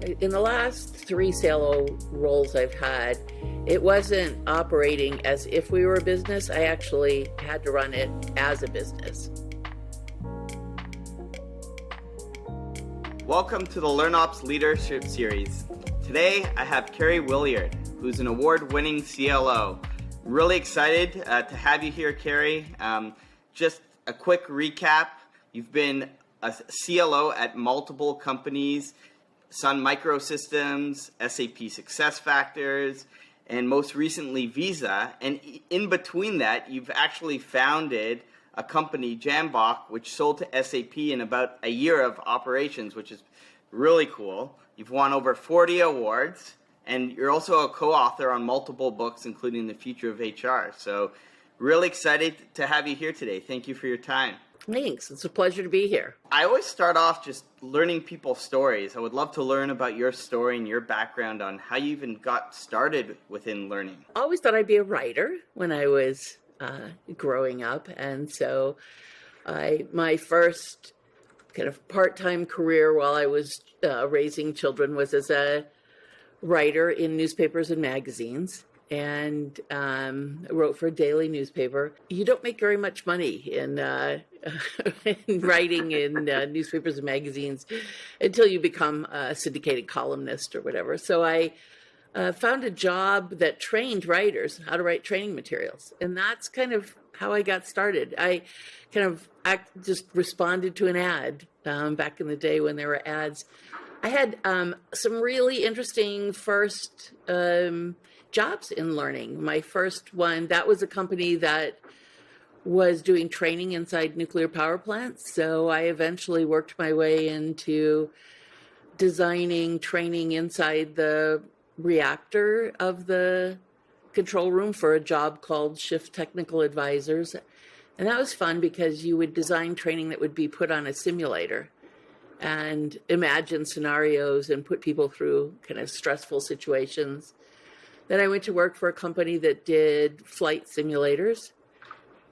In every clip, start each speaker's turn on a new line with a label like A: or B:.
A: In the last 3 CLO roles I've had, it wasn't operating as if we were a business. I actually had to run it as a business.
B: Welcome to the LearnOps Leadership Series. Today I have Karie Willyerd, who's an award-winning CLO. I'm really excited to have you here, Karie. Just a quick recap. You've been a CLO at multiple companies, Sun Microsystems, SAP SuccessFactors, and most recently Visa. And in between that, you've actually founded a company, Jambach, which sold to SAP in about a year of operations, which is really cool. You've won over 40 awards, and you're also a co-author on multiple books, including The Future of HR. So really excited to have you here today. Thank you for your time.
A: Thanks. It's a pleasure to be here.
B: I always start off just learning people's stories. I would love to learn about your story and your background on how you even got started within learning.
A: I always thought I'd be a writer when I was growing up. And so my first kind of part-time career while I was raising children was as a writer in newspapers and magazines, and wrote for a daily newspaper. You don't make very much money in writing in newspapers and magazines until you become a syndicated columnist or whatever. So I found a job that trained writers how to write training materials. And that's kind of how I got started. I kind of just responded to an ad back in the day when there were ads. I had some really interesting first jobs in learning. My first one, that was a company that was doing training inside nuclear power plants. So I eventually worked my way into designing training inside the reactor of the control room for a job called Shift Technical Advisors. And that was fun because you would design training that would be put on a simulator and imagine scenarios and put people through kind of stressful situations. Then I went to work for a company that did flight simulators.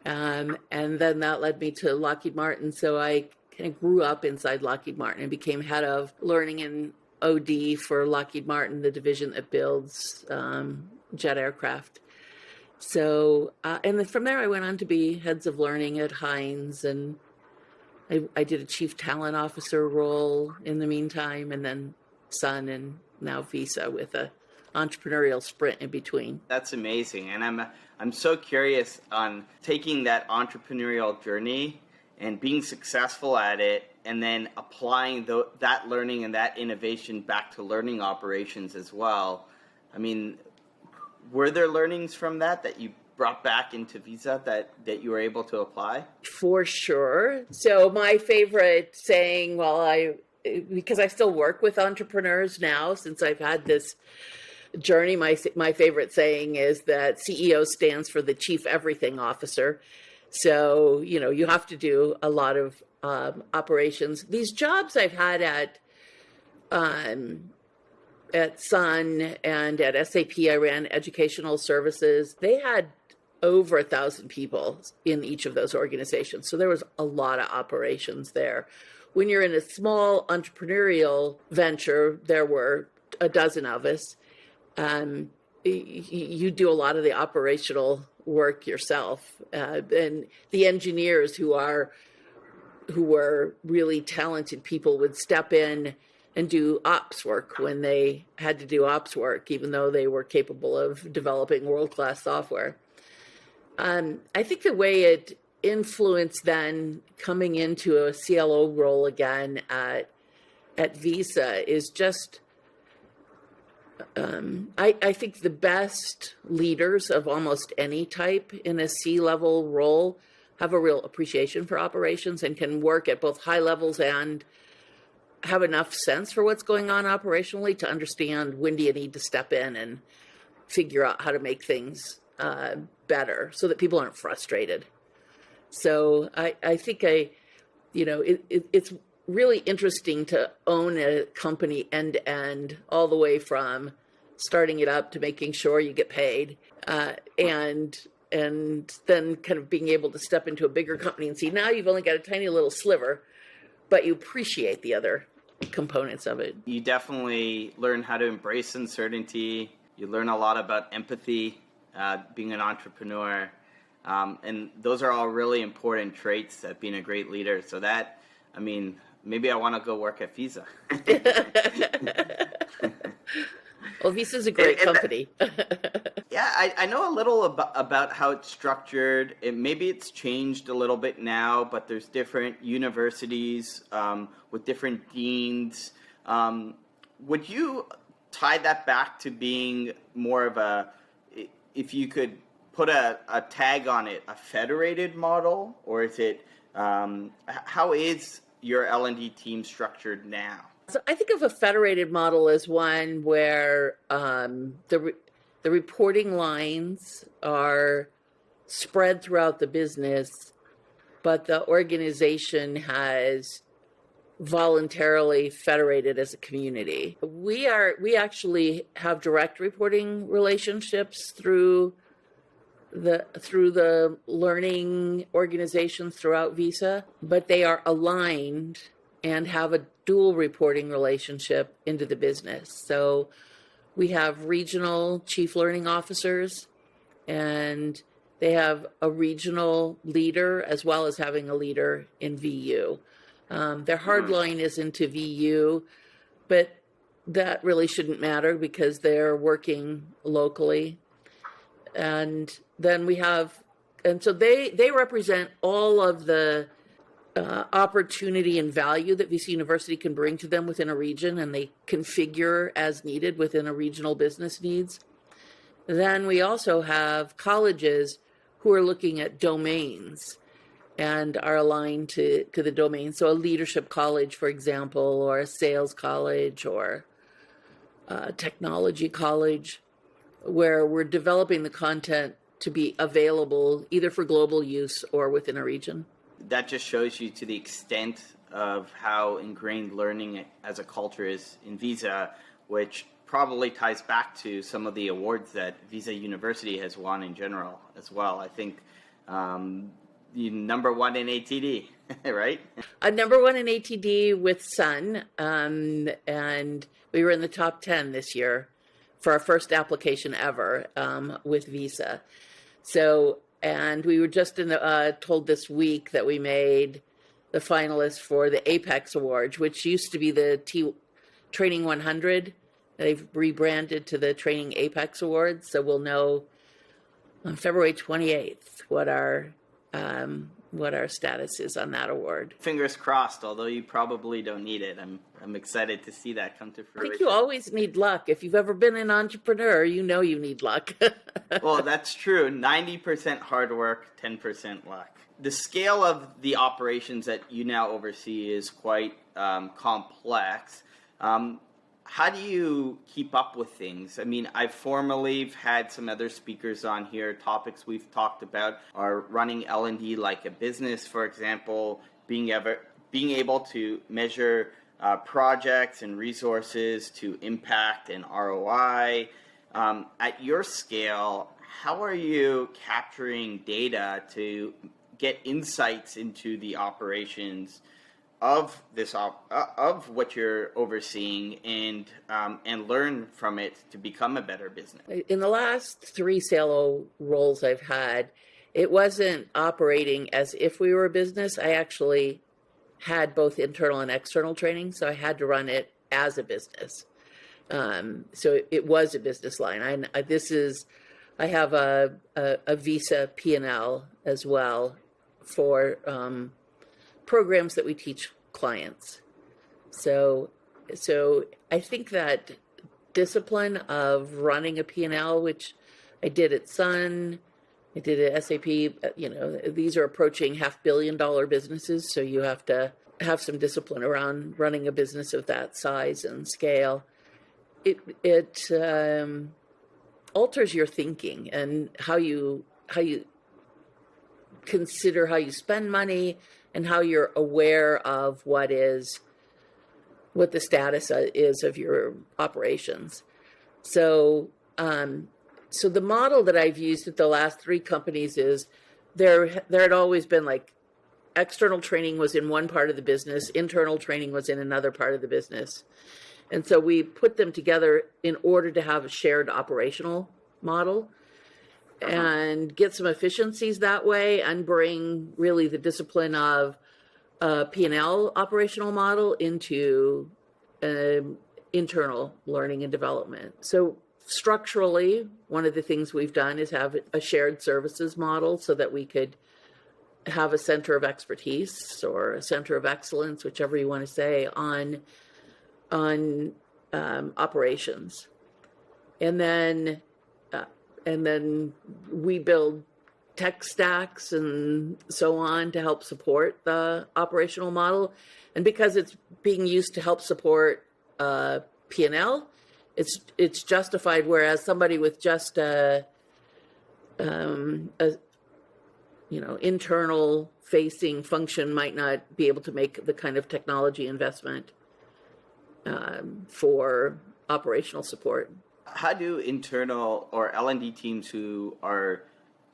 A: And then that led me to Lockheed Martin. So I kind of grew up inside Lockheed Martin and became head of learning in OD for Lockheed Martin, the division that builds jet aircraft. So, and then from there I went on to be heads of learning at Heinz, and I did a chief talent officer role in the meantime, and then Sun, and now Visa with a entrepreneurial sprint in between.
B: That's amazing. And I'm so curious on taking that entrepreneurial journey and being successful at it, and then applying that learning and that innovation back to learning operations as well. I mean, were there learnings from that you brought back into Visa that you were able to apply?
A: For sure. So my favorite saying, because I still work with entrepreneurs now, since I've had this journey, my favorite saying is that CEO stands for the Chief Everything Officer. So, you have to do a lot of operations. These jobs I've had at Sun and at SAP, I ran educational services. They had over 1,000 people in each of those organizations. So there was a lot of operations there. When you're in a small entrepreneurial venture, there were a dozen of us. You do a lot of the operational work yourself. And the engineers who were really talented people would step in and do ops work when they had to do ops work, even though they were capable of developing world-class software. I think the way it influenced then coming into a CLO role again at Visa is just, I think the best leaders of almost any type in a C-level role have a real appreciation for operations and can work at both high levels and have enough sense for what's going on operationally to understand when do you need to step in and figure out how to make things better so that people aren't frustrated. So I think it's really interesting to own a company end to end, all the way from starting it up to making sure you get paid, and then kind of being able to step into a bigger company and see now you've only got a tiny little sliver, but you appreciate the other components of it.
B: You definitely learn how to embrace uncertainty. You learn a lot about empathy, being an entrepreneur. And those are all really important traits at being a great leader. So that, I mean, maybe I want to go work at Visa.
A: Well, Visa's a great company.
B: Yeah, I know a little about how it's structured. Maybe it's changed a little bit now, but there's different universities with different deans. Would you tie that back to being more of a, if you could put a tag on it, a federated model, or is it, how is your L&D team structured now?
A: So I think of a federated model as one where the reporting lines are spread throughout the business, but the organization has voluntarily federated as a community. We actually have direct reporting relationships through the learning organizations throughout Visa, but they are aligned and have a dual reporting relationship into the business. So we have regional chief learning officers, and they have a regional leader as well as having a leader in VU. Their hard line is into VU, but that really shouldn't matter because they're working locally. And then we have, and so they represent all of the opportunity and value that VC University can bring to them within a region, and they configure as needed within a regional business needs. Then we also have colleges who are looking at domains and are aligned to the domain. So a leadership college, for example, or a sales college or a technology college, where we're developing the content to be available either for global use or within a region.
B: That just shows you to the extent of how ingrained learning as a culture is in Visa, which probably ties back to some of the awards that Visa University has won in general as well. I think number one in ATD, right?
A: Number one in ATD with Sun, and we were in the top 10 this year for our first application ever with Visa. So, and we were just told this week that we made the finalists for the Apex Awards, which used to be the Training 100. They've rebranded to the Training Apex Awards. So we'll know on February 28th what our status is on that award.
B: Fingers crossed, although you probably don't need it. I'm excited to see that come to fruition.
A: I think you always need luck. If you've ever been an entrepreneur, you know you need luck.
B: Well, that's true. 90% hard work, 10% luck. The scale of the operations that you now oversee is quite complex. How do you keep up with things? I mean, I've formerly had some other speakers on here. Topics we've talked about are running L&D like a business, for example, being able to measure projects and resources to impact and ROI. At your scale, how are you capturing data to get insights into the operations of this of what you're overseeing and learn from it to become a better business?
A: In the last 3 CLO roles I've had, it wasn't operating as if we were a business. I actually had both internal and external training, so I had to run it as a business. So it was a business line. I have a Visa P&L as well for programs that we teach clients. So I think that discipline of running a P&L, which I did at Sun, I did at SAP, these are approaching $500 million businesses, so you have to have some discipline around running a business of that size and scale. It alters your thinking and how you consider how you spend money and how you're aware of what the status is of your operations. So the model that I've used at the last 3 companies is there had always been like external training was in one part of the business, internal training was in another part of the business. And so we put them together in order to have a shared operational model and get some efficiencies that way and bring really the discipline of a P&L operational model into internal learning and development. So structurally, one of the things we've done is have a shared services model so that we could have a center of expertise or a center of excellence, whichever you want to say, on operations. And then we build tech stacks and so on to help support the operational model. And because it's being used to help support P&L, it's justified, whereas somebody with just a internal facing function might not be able to make the kind of technology investment for operational support.
B: How do internal or L&D teams who are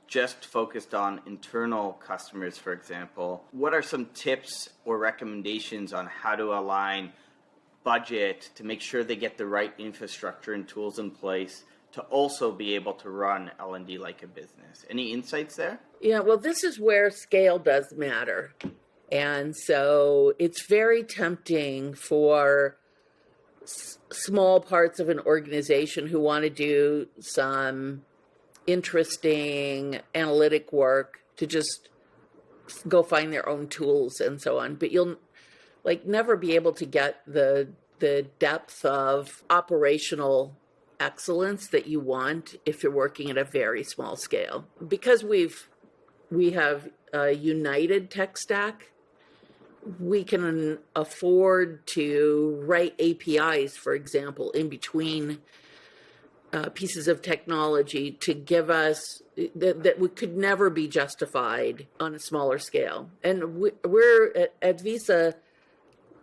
B: just focused on internal customers, for example, what are some tips or recommendations on how to align budget to make sure they get the right infrastructure and tools in place to also be able to run L&D like a business? Any insights there?
A: Yeah, well, this is where scale does matter. And so it's very tempting for small parts of an organization who want to do some interesting analytic work to just go find their own tools and so on. But you'll never be able to get the depth of operational excellence that you want if you're working at a very small scale. Because we have a united tech stack, we can afford to write APIs, for example, in between pieces of technology to give us that could never be justified on a smaller scale. And we're at Visa,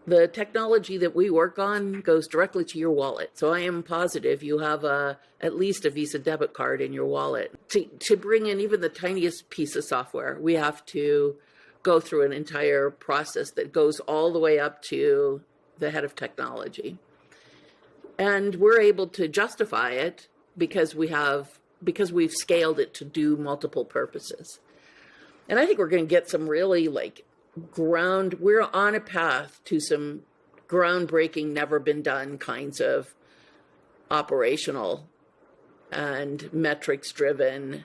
A: the technology that we work on goes directly to your wallet. So I am positive you have at least a Visa debit card in your wallet. To bring in even the tiniest piece of software, we have to go through an entire process that goes all the way up to the head of technology. And we're able to justify it because we've scaled it to do multiple purposes. And I think we're going to get some really we're on a path to some groundbreaking, never been done kinds of operational and metrics driven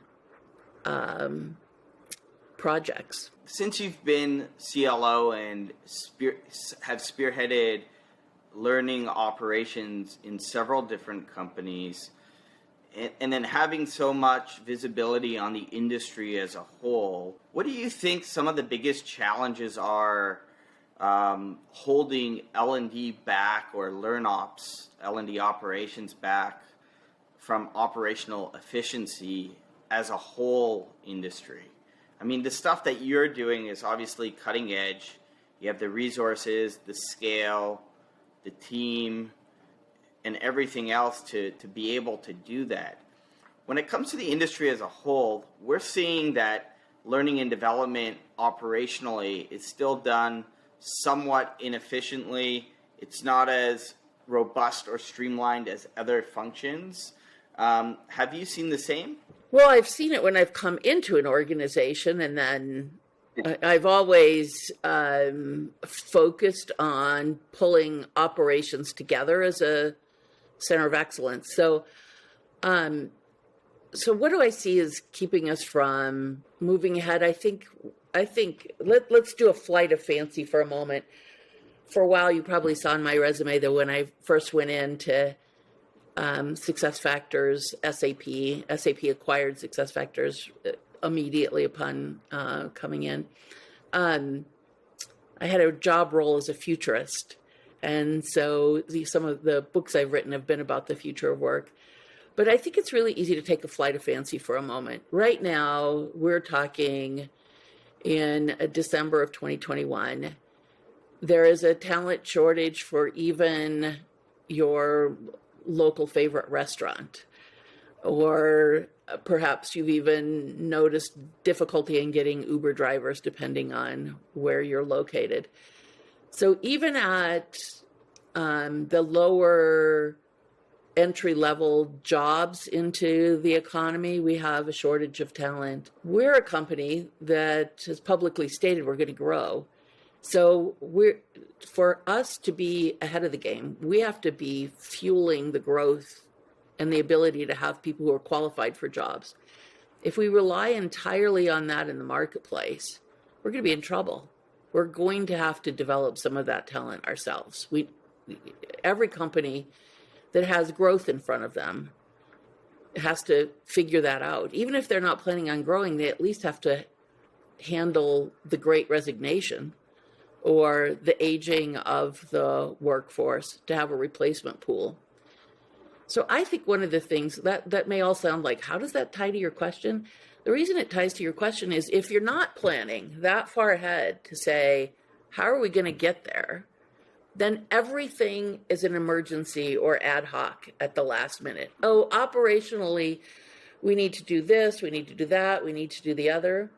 A: projects.
B: Since you've been CLO and have spearheaded learning operations in several different companies, and then having so much visibility on the industry as a whole, what do you think some of the biggest challenges are holding L&D back, or LearnOps L&D operations back from operational efficiency as a whole industry? I mean, the stuff that you're doing is obviously cutting edge. You have the resources, the scale, the team, and everything else to be able to do that. When it comes to the industry as a whole, we're seeing that learning and development operationally is still done somewhat inefficiently. It's not as robust or streamlined as other functions. Have you seen the same?
A: Well, I've seen it when I've come into an organization, and then I've always focused on pulling operations together as a center of excellence. So what do I see is keeping us from moving ahead? I think let's do a flight of fancy for a moment. For a while, you probably saw in my resume that when I first went into SuccessFactors, SAP acquired SuccessFactors immediately upon coming in. I had a job role as a futurist. And so some of the books I've written have been about the future of work. But I think it's really easy to take a flight of fancy for a moment. Right now, we're talking in December of 2021. There is a talent shortage for even your local favorite restaurant, or perhaps you've even noticed difficulty in getting Uber drivers depending on where you're located. So even at the lower entry-level jobs into the economy, we have a shortage of talent. We're a company that has publicly stated we're going to grow. So for us to be ahead of the game, we have to be fueling the growth and the ability to have people who are qualified for jobs. If we rely entirely on that in the marketplace, we're going to be in trouble. We're going to have to develop some of that talent ourselves. Every company that has growth in front of them has to figure that out. Even if they're not planning on growing, they at least have to handle the Great Resignation or the aging of the workforce to have a replacement pool. So I think one of the things that may all sound like, how does that tie to your question? The reason it ties to your question is if you're not planning that far ahead to say, how are we going to get there? Then everything is an emergency or ad hoc at the last minute. Oh, operationally, we need to do this, we need to do that, we need to do the other.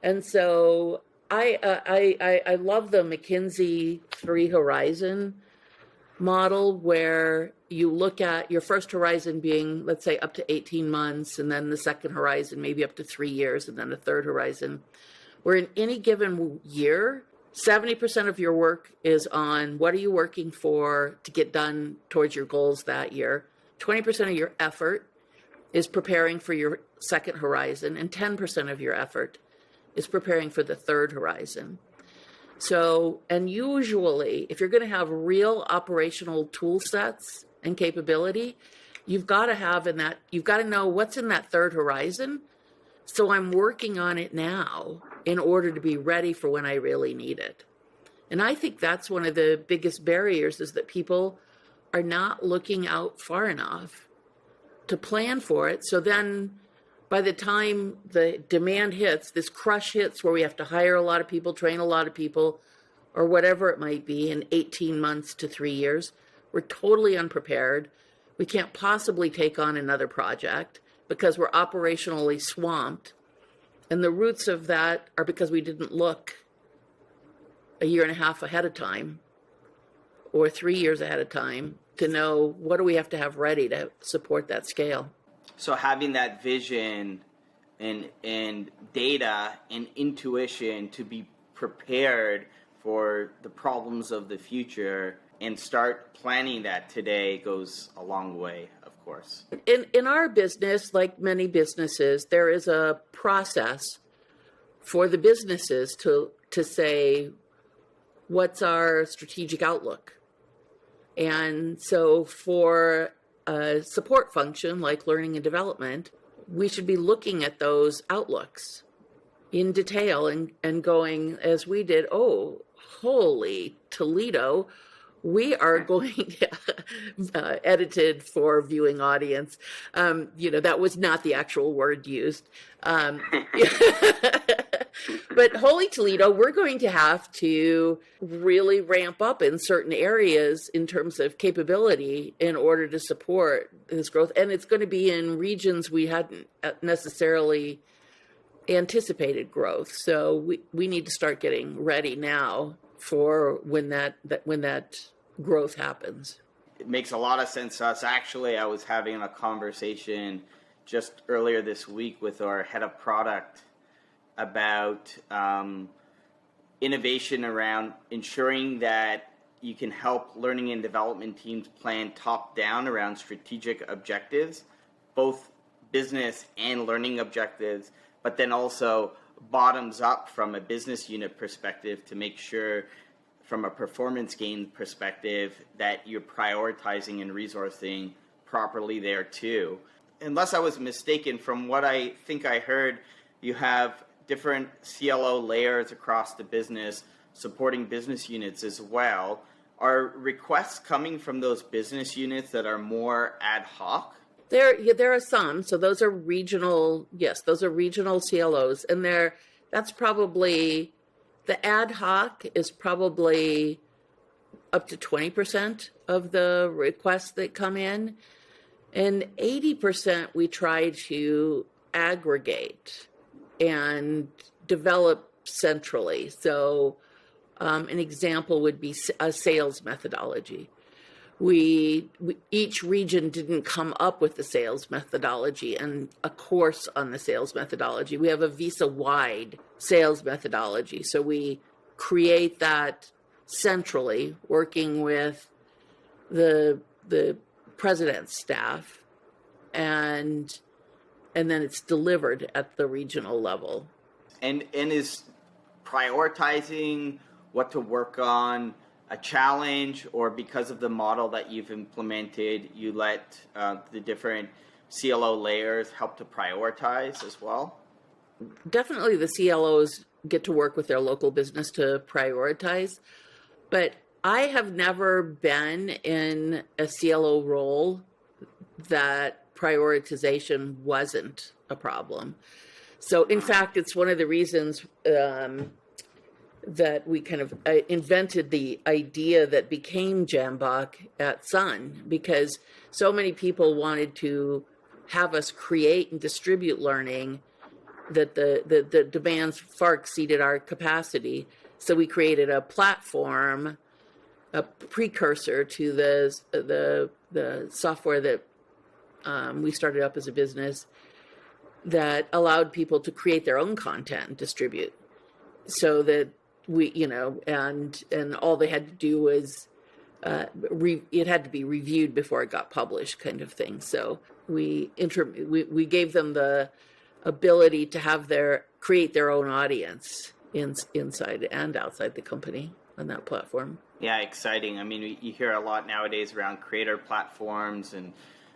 A: And so I love the McKinsey 3 Horizon model where you look at your first horizon being, let's say, up to 18 months, and then the second horizon maybe up to 3 years, and then the third horizon, where in any given year, 70% of your work is on what are you working for to get done towards your goals that year. 20% of your effort is preparing for your second horizon, and 10% of your effort is preparing for the third horizon. So, and usually, if you're going to have real operational tool sets and capability, you've got to know what's in that third horizon. So I'm working on it now in order to be ready for when I really need it. And I think that's one of the biggest barriers is that people are not looking out far enough to plan for it. So then by the time the demand hits, this crush hits where we have to hire a lot of people, train a lot of people, or whatever it might be in 18 months to 3 years, we're totally unprepared. We can't possibly take on another project because we're operationally swamped. And the roots of that are because we didn't look a year and a half ahead of time or 3 years ahead of time to know what do we have to have ready to support that scale.
B: So having that vision and data and intuition to be prepared for the problems of the future and start planning that today goes a long way, of course.
A: In our business, like many businesses, there is a process for the businesses to say, what's our strategic outlook? And so for a support function like learning and development, we should be looking at those outlooks in detail and going, as we did, oh, holy Toledo, we are going, edited for viewing audience. That was not the actual word used. But holy Toledo, we're going to have to really ramp up in certain areas in terms of capability in order to support this growth. And it's going to be in regions we hadn't necessarily anticipated growth. So we need to start getting ready now for when that growth happens.
B: It makes a lot of sense to us. Actually, I was having a conversation just earlier this week with our head of product about innovation around ensuring that you can help learning and development teams plan top-down around strategic objectives, both business and learning objectives, but then also bottoms up from a business unit perspective to make sure from a performance gain perspective that you're prioritizing and resourcing properly there too. Unless I was mistaken, from what I think I heard, you have different CLO layers across the business supporting business units as well. Are requests coming from those business units that are more ad hoc?
A: There are some. So those are regional. Yes, those are regional CLOs, and that's probably the ad hoc is probably up to 20% of the requests that come in, And 80% we try to aggregate and develop centrally. So an example would be a sales methodology. Each region didn't come up with the sales methodology and a course on the sales methodology. We have a visa-wide sales methodology. So we create that centrally, working with the president's staff, and then it's delivered at the regional level.
B: And is prioritizing what to work on a challenge, or because of the model that you've implemented, you let the different CLO layers help to prioritize as well?
A: Definitely the CLOs get to work with their local business to prioritize, but I have never been in a CLO role that prioritization wasn't a problem. So in fact, it's one of the reasons that we kind of invented the idea that became Jambock at Sun, because so many people wanted to have us create and distribute learning that the demands far exceeded our capacity. So we created a platform, a precursor to the software that we started up as a business, that allowed people to create their own content and distribute, so that we, and all they had to do was it had to be reviewed before it got published, kind of thing. So we gave them the ability to have create their own audience inside and outside the company on that platform.
B: Yeah, exciting. I mean, you hear a lot nowadays around creator platforms, and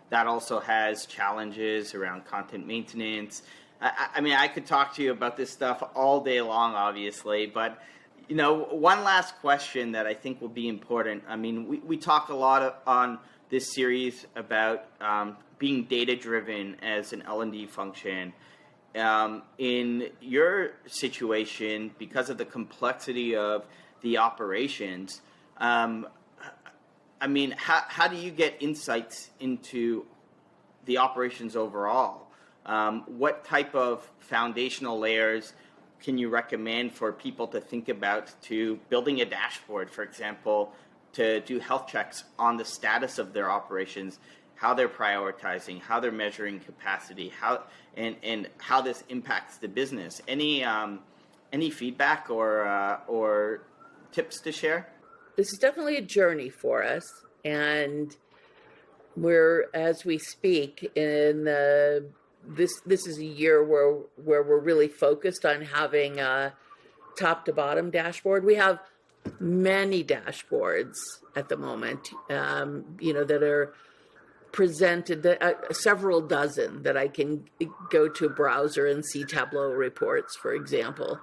B: that also has challenges around content maintenance. I mean, I could talk to you about this stuff all day long, obviously, but one last question that I think will be important. I mean, we talk a lot on this series about being data-driven as an L&D function. In your situation, because of the complexity of the operations, I mean, how do you get insights into the operations overall? What type of foundational layers can you recommend for people to think about to building a dashboard, for example, to do health checks on the status of their operations, how they're prioritizing, how they're measuring capacity, and how this impacts the business? Any feedback or tips to share?
A: This is definitely a journey for us, and we're, as we speak, in this is a year where we're really focused on having a top to bottom dashboard. We have many dashboards at the moment, that are presented, several dozen that I can go to a browser and see Tableau reports, for example.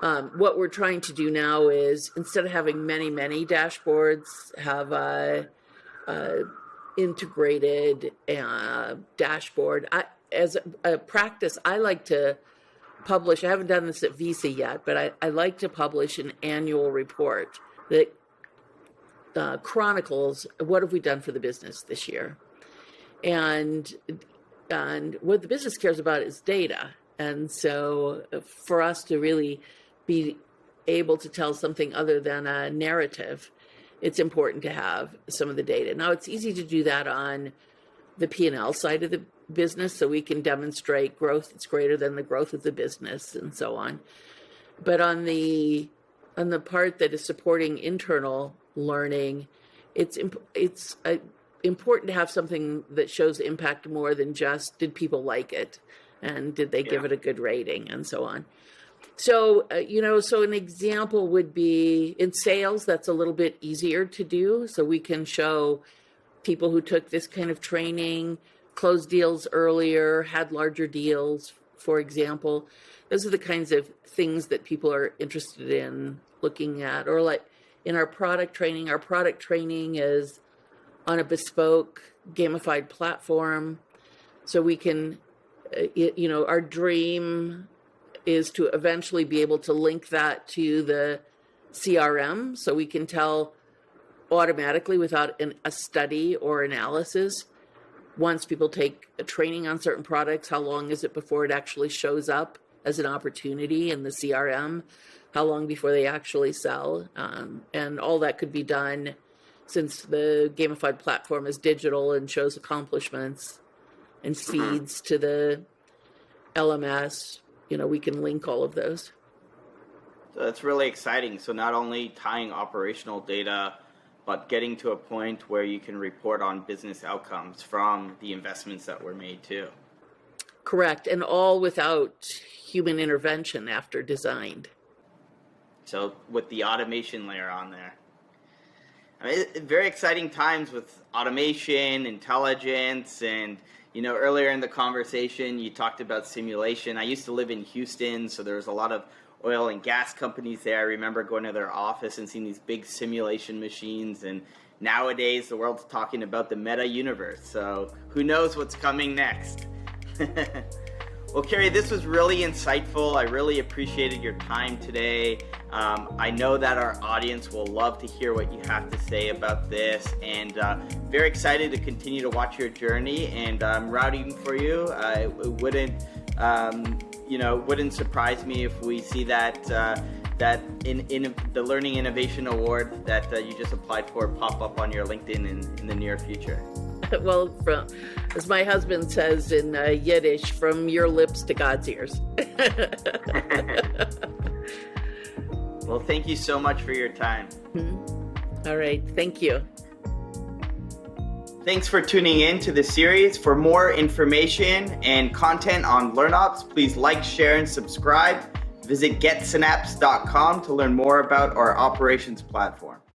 A: What we're trying to do now is, instead of having many dashboards, have a integrated dashboard. As a practice, I like to publish, I haven't done this at Visa yet, but I like to publish an annual report that chronicles what have we done for the business this year. And what the business cares about is data. And so for us to really be able to tell something other than a narrative, it's important to have some of the data. Now, it's easy to do that on the P&L side of the business, so we can demonstrate growth that's greater than the growth of the business and so on. But on the part that is supporting internal learning, it's important to have something that shows impact more than just, did people like it, and did they give it a good rating, and so on. So, so an example would be in sales, that's a little bit easier to do. So we can show people who took this kind of training, closed deals earlier, had larger deals, for example. Those are the kinds of things that people are interested in looking at. Or like in our product training is on a bespoke gamified platform. So we can, our dream is to eventually be able to link that to the CRM, so we can tell automatically, without a study or analysis, once people take a training on certain products, how long is it before it actually shows up as an opportunity in the CRM? How long before they actually sell? And all that could be done, since the gamified platform is digital and shows accomplishments and feeds to the LMS. We can link all of those.
B: So that's really exciting. So not only tying operational data, but getting to a point where you can report on business outcomes from the investments that were made too.
A: Correct, and all without human intervention after designed.
B: So with the automation layer on there. Very exciting times with automation, intelligence, and earlier in the conversation you talked about simulation. I used to live in Houston, so there was a lot of oil and gas companies there. I remember going to their office and seeing these big simulation machines, and nowadays the world's talking about the meta universe. So who knows what's coming next? Well, Karie, this was really insightful. I really appreciated your time today. I know that our audience will love to hear what you have to say about this, and very excited to continue to watch your journey. And I'm rooting for you. It wouldn't surprise me if we see that in the Learning Innovation Award that you just applied for pop up on your LinkedIn in the near future.
A: Well, as my husband says in Yiddish, from your lips to God's ears.
B: Well, thank you so much for your time.
A: All right. Thank you.
B: Thanks for tuning in to the series. For more information and content on LearnOps, please like, share, and subscribe. Visit getsynapse.com to learn more about our operations platform.